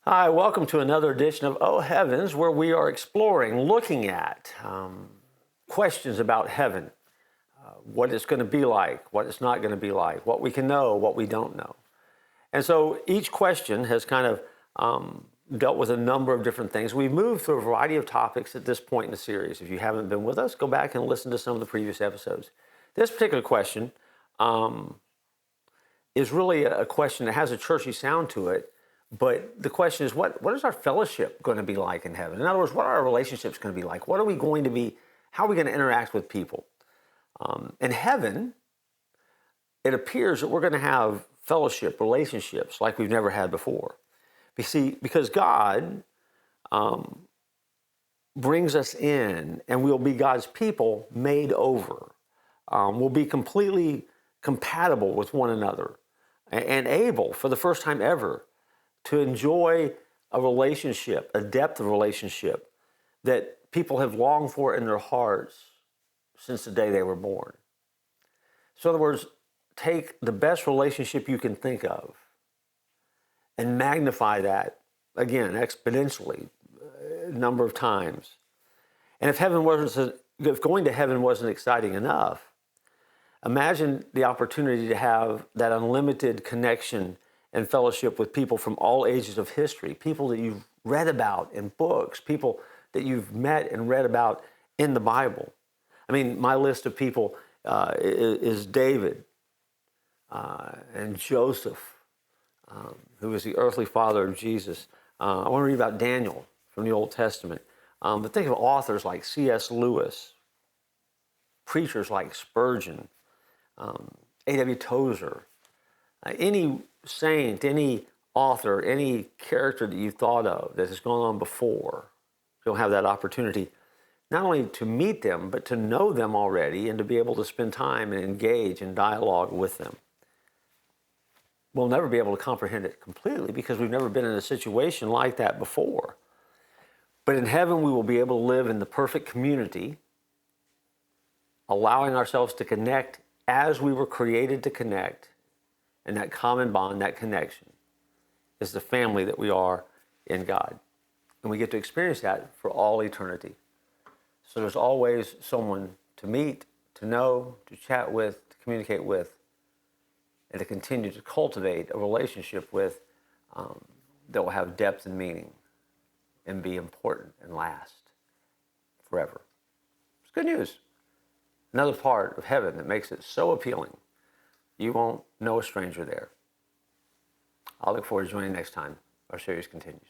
Hi, welcome to another edition of Oh Heavens, where we are exploring, looking at questions about heaven, what it's going to be like, what it's not going to be like, what we can know, what we don't know. And so each question has kind of dealt with a number of different things. We've moved through a variety of topics at this point in the series. If you haven't been with us, go back and listen to some of the previous episodes. This particular question is really a question that has a churchy sound to it. But the question is, what is our fellowship going to be like in heaven? In other words, what are our relationships going to be like? What are we going to be, how are we going to interact with people? In heaven, it appears that we're going to have fellowship, relationships like we've never had before. You see, because God brings us in and we'll be God's people made over. We'll be completely compatible with one another and able, for the first time ever, to enjoy a relationship, a depth of relationship that people have longed for in their hearts since the day they were born. So in other words, take the best relationship you can think of and magnify that, again, exponentially, a number of times. And if going to heaven wasn't exciting enough, imagine the opportunity to have that unlimited connection and fellowship with people from all ages of history, people that you've read about in books, people that you've met and read about in the Bible. I mean, my list of people is David and Joseph, who was the earthly father of Jesus. I want to read about Daniel from the Old Testament. But think of authors like C.S. Lewis, preachers like Spurgeon, A.W. Tozer, any saint, any author, any character that you thought of that has gone on before, you'll have that opportunity not only to meet them, but to know them already and to be able to spend time and engage in dialogue with them. We'll never be able to comprehend it completely because we've never been in a situation like that before. But in heaven, we will be able to live in the perfect community, allowing ourselves to connect as we were created to connect. And that common bond, that connection, is the family that we are in God. And we get to experience that for all eternity. So there's always someone to meet, to know, to chat with, to communicate with, and to continue to cultivate a relationship with that will have depth and meaning and be important and last forever. It's good news. Another part of heaven that makes it so appealing. You won't know a stranger there. I'll look forward to joining you next time. Our series continues.